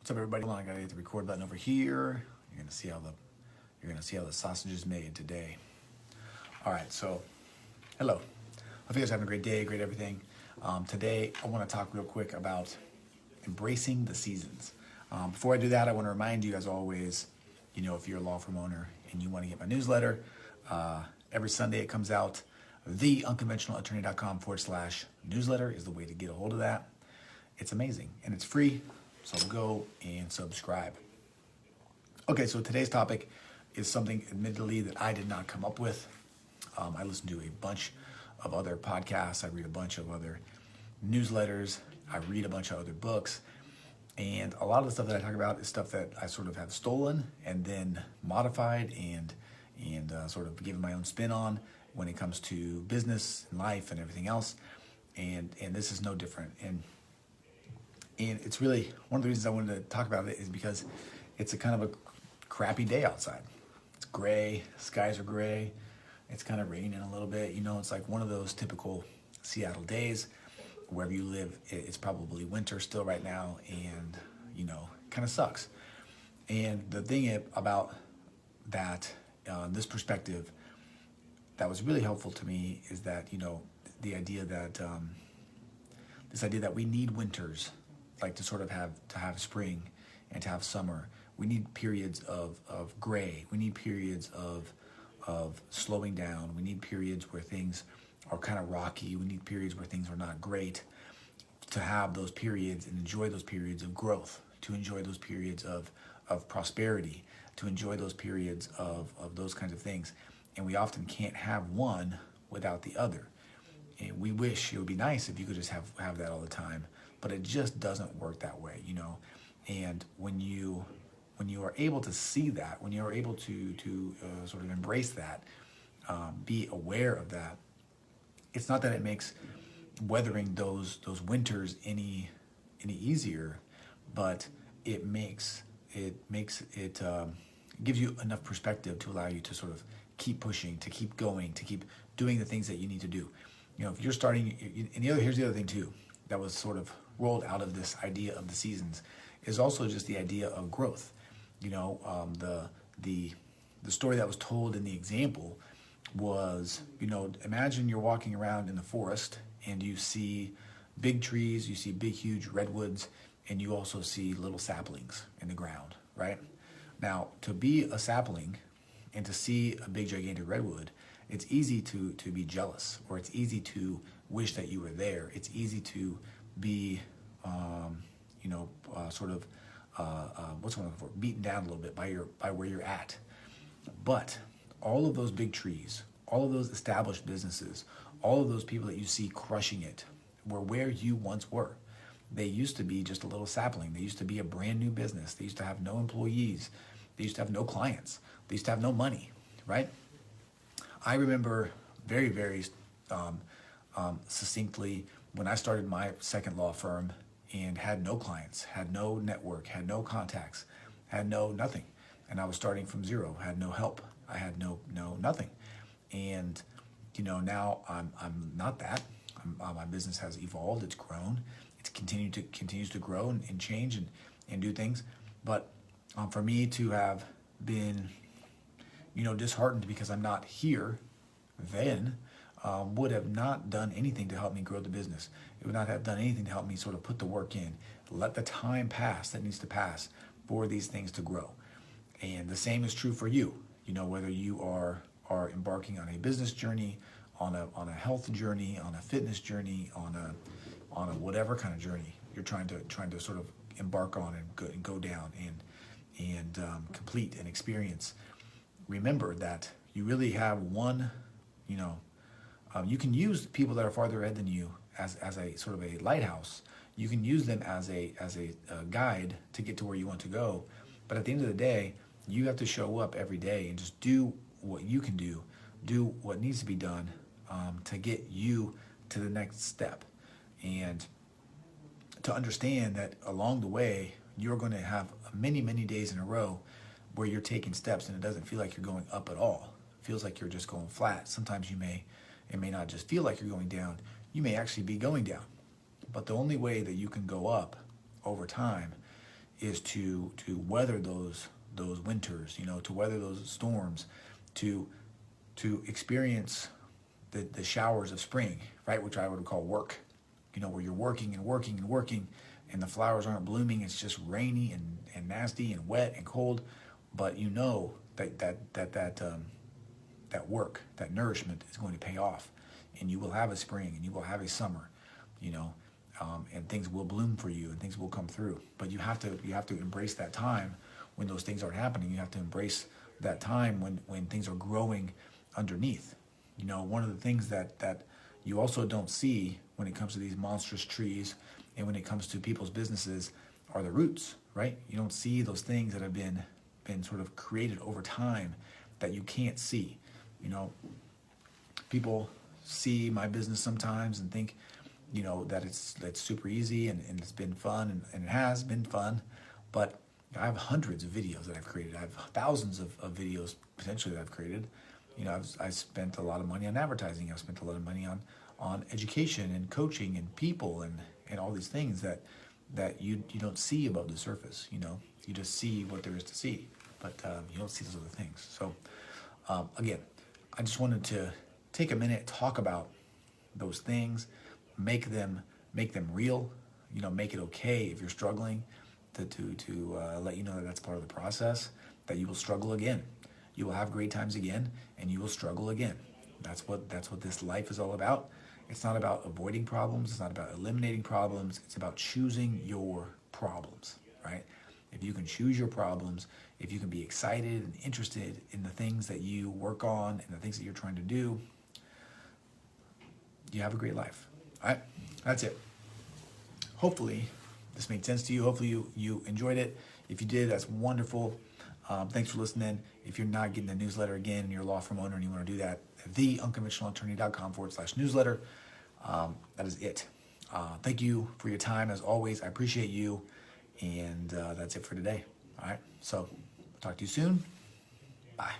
What's up, everybody? Hold on, I gotta hit the record button over here. You're gonna see how the sausage is made today. All right, so hello. Hope you guys are having a great day, great everything. Today, I want to talk real quick about embracing the seasons. Before I do that, I want to remind you, as always, if you're a law firm owner and you want to get my newsletter, every Sunday it comes out. The unconventionalattorney.com/newsletter is the way to get a hold of that. It's amazing and it's free, so go and subscribe. Okay, so today's topic is something, admittedly, that I did not come up with. I listen to a bunch of other podcasts. I read a bunch of other newsletters. I read a bunch of other books. And a lot of the stuff that I talk about is stuff that I sort of have stolen and then modified and sort of given my own spin on when it comes to business and life and everything else. And this is no different. And it's really, one of the reasons I wanted to talk about it is because it's a kind of a crappy day outside. It's gray, skies are gray, it's kind of raining a little bit. It's like one of those typical Seattle days. Wherever you live, it's probably winter still right now, and kind of sucks. And the thing about that, this perspective, that was really helpful to me is that the idea that this idea that we need winters, like to sort of have spring and to have summer. We need periods of gray. We need periods of slowing down. We need periods where things are kind of rocky. We need periods where things are not great. To have those periods and enjoy those periods of growth, to enjoy those periods of prosperity, to enjoy those periods of those kinds of things. And we often can't have one without the other. And we wish it would be nice if you could just have that all the time, but it just doesn't work that way, And when you are able to see that, when you are able to sort of embrace that, be aware of that, it's not that it makes weathering those winters any easier, but it gives you enough perspective to allow you to sort of keep pushing, to keep going, to keep doing the things that you need to do. If you're starting, and here's the other thing too, that was sort of rolled out of this idea of the seasons, is also just the idea of growth. The story that was told in the example was, imagine you're walking around in the forest and you see big trees, you see big, huge redwoods, and you also see little saplings in the ground, right? Now, to be a sapling and to see a big, gigantic redwood, it's easy to be jealous, or it's easy to wish that you were there. It's easy to be, beaten down a little bit by where you're at. But all of those big trees, all of those established businesses, all of those people that you see crushing it were where you once were. They used to be just a little sapling. They used to be a brand new business. They used to have no employees. They used to have no clients. They used to have no money, right? I remember very, very succinctly when I started my second law firm and had no clients, had no network, had no contacts, had no nothing. And I was starting from zero, had no help. I had no nothing. And, now I'm not that. My business has evolved, it's grown, it's continues to grow and change and do things. But for me to have been, disheartened because I'm not here then, would have not done anything to help me grow the business. It would not have done anything to help me sort of put the work in, let the time pass that needs to pass for these things to grow. And the same is true for you. Whether you are embarking on a business journey, on a health journey, on a fitness journey, on a whatever kind of journey you're trying to sort of embark on and go down and complete and experience. Remember that you really have one. You can use people that are farther ahead than you as a sort of a lighthouse. You can use them as a guide to get to where you want to go. But at the end of the day, you have to show up every day and just do what you can do what needs to be done to get you to the next step. And to understand that along the way, you're going to have many, many days in a row where you're taking steps and it doesn't feel like you're going up at all. It feels like you're just going flat. Sometimes it may not just feel like you're going down. You may actually be going down. But the only way that you can go up over time is to weather those winters, to weather those storms, to experience the showers of spring, right? Which I would call work, where you're working and working and working, and the flowers aren't blooming. It's just rainy and nasty and wet and cold, but that work, that nourishment is going to pay off, and you will have a spring and you will have a summer, and things will bloom for you and things will come through. But you have to embrace that time when those things aren't happening. You have to embrace that time when things are growing underneath. One of the things that you also don't see when it comes to these monstrous trees and when it comes to people's businesses are the roots, right? You don't see those things that have been sort of created over time that you can't see. People see my business sometimes and think, that it's super easy and it's been fun and it has been fun, but I have hundreds of videos that I've created. I have thousands of videos potentially that I've created. I've spent a lot of money on advertising. I've spent a lot of money on education and coaching and people and all these things that you don't see above the surface. You just see what there is to see, but you don't see those other things. So again, I just wanted to take a minute, talk about those things, make them real. Make it okay if you're struggling, to let you know that that's part of the process. That you will struggle again. You will have great times again, and you will struggle again. That's what this life is all about. It's not about avoiding problems. It's not about eliminating problems. It's about choosing your problems, right? If you can choose your problems, if you can be excited and interested in the things that you work on and the things that you're trying to do, you have a great life. All right, that's it. Hopefully this made sense to you. Hopefully you enjoyed it. If you did, that's wonderful. Thanks for listening. If you're not getting the newsletter again and you're a law firm owner and you want to do that, theunconventionalattorney.com/newsletter. That is it. Thank you for your time. As always, I appreciate you. And that's it for today. All right. So talk to you soon. Bye.